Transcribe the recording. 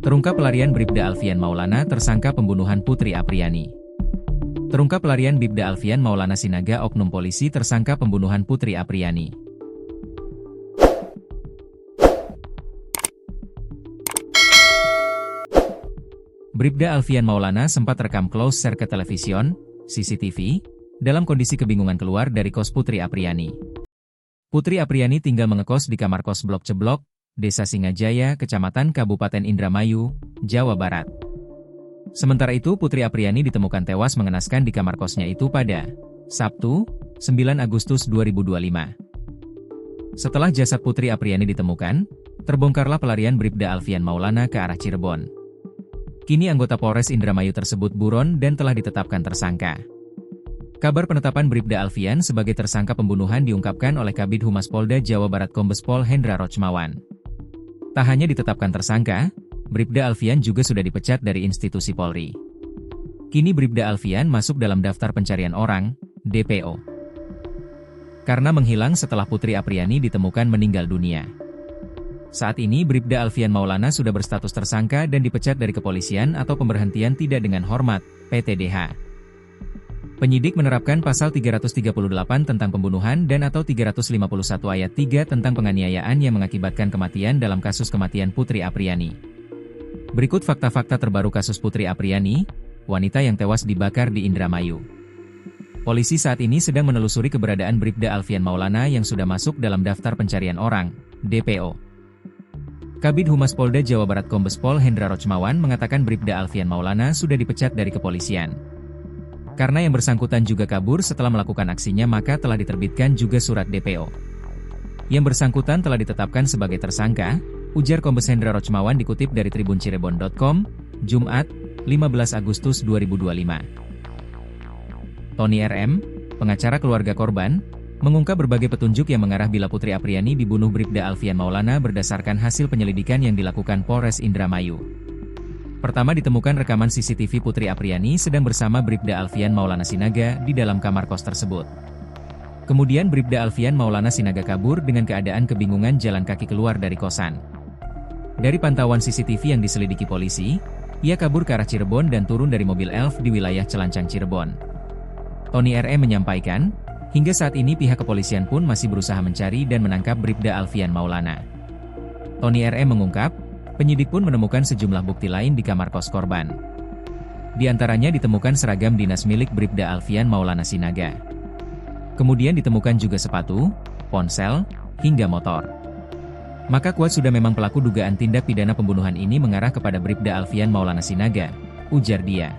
Terungkap pelarian Bribda Alfian Maulana tersangka pembunuhan Putri Apriyani. Terungkap pelarian Bribda Alfian Maulana Sinaga oknum polisi tersangka pembunuhan Putri Apriyani. Bribda Alfian Maulana sempat rekam close share ke television, CCTV, dalam kondisi kebingungan keluar dari kos Putri Apriyani. Putri Apriyani tinggal mengekos di kamar kos Blok Ceblok, Desa Singajaya, Kecamatan Kabupaten Indramayu, Jawa Barat. Sementara itu Putri Apriyani ditemukan tewas mengenaskan di kamar kosnya itu pada Sabtu, 9 Agustus 2025. Setelah jasad Putri Apriyani ditemukan, terbongkarlah pelarian Bribda Alfian Maulana ke arah Cirebon. Kini anggota Polres Indramayu tersebut buron dan telah ditetapkan tersangka. Kabar penetapan Bribda Alfian sebagai tersangka pembunuhan diungkapkan oleh Kabid Humas Polda Jawa Barat Kombes Pol Hendra Rochmawan. Tak hanya ditetapkan tersangka, Bribda Alfian juga sudah dipecat dari institusi Polri. Kini Bribda Alfian masuk dalam daftar pencarian orang, DPO. Karena menghilang setelah Putri Apriyani ditemukan meninggal dunia. Saat ini Bribda Alfian Maulana sudah berstatus tersangka dan dipecat dari kepolisian atau pemberhentian tidak dengan hormat, PTDH. Penyidik menerapkan pasal 338 tentang pembunuhan dan atau 351 ayat 3 tentang penganiayaan yang mengakibatkan kematian dalam kasus kematian Putri Apriyani. Berikut fakta-fakta terbaru kasus Putri Apriyani, wanita yang tewas dibakar di Indramayu. Polisi saat ini sedang menelusuri keberadaan Bribda Alfian Maulana yang sudah masuk dalam daftar pencarian orang, DPO. Kabid Humas Polda Jawa Barat Kombes Pol Hendra Rochmawan mengatakan Bribda Alfian Maulana sudah dipecat dari kepolisian. Karena yang bersangkutan juga kabur setelah melakukan aksinya maka telah diterbitkan juga surat DPO. Yang bersangkutan telah ditetapkan sebagai tersangka, ujar Kombes Hendra Rochmawan dikutip dari tribuncirebon.com, Jumat, 15 Agustus 2025. Tony RM, pengacara keluarga korban, mengungkap berbagai petunjuk yang mengarah bila Putri Apriyani dibunuh Bribda Alfian Maulana berdasarkan hasil penyelidikan yang dilakukan Polres Indramayu. Pertama ditemukan rekaman CCTV Putri Apriyani sedang bersama Bribda Alfian Maulana Sinaga di dalam kamar kos tersebut. Kemudian Bribda Alfian Maulana Sinaga kabur dengan keadaan kebingungan jalan kaki keluar dari kosan. Dari pantauan CCTV yang diselidiki polisi, ia kabur ke arah Cirebon dan turun dari mobil Elf di wilayah Celancang Cirebon. Tony RM menyampaikan, hingga saat ini pihak kepolisian pun masih berusaha mencari dan menangkap Bribda Alfian Maulana. Tony RM mengungkap, penyidik pun menemukan sejumlah bukti lain di kamar kos korban. Di antaranya ditemukan seragam dinas milik Bribda Alfian Maulana Sinaga. Kemudian ditemukan juga sepatu, ponsel, hingga motor. Maka kuat sudah memang pelaku dugaan tindak pidana pembunuhan ini mengarah kepada Bribda Alfian Maulana Sinaga, ujar dia.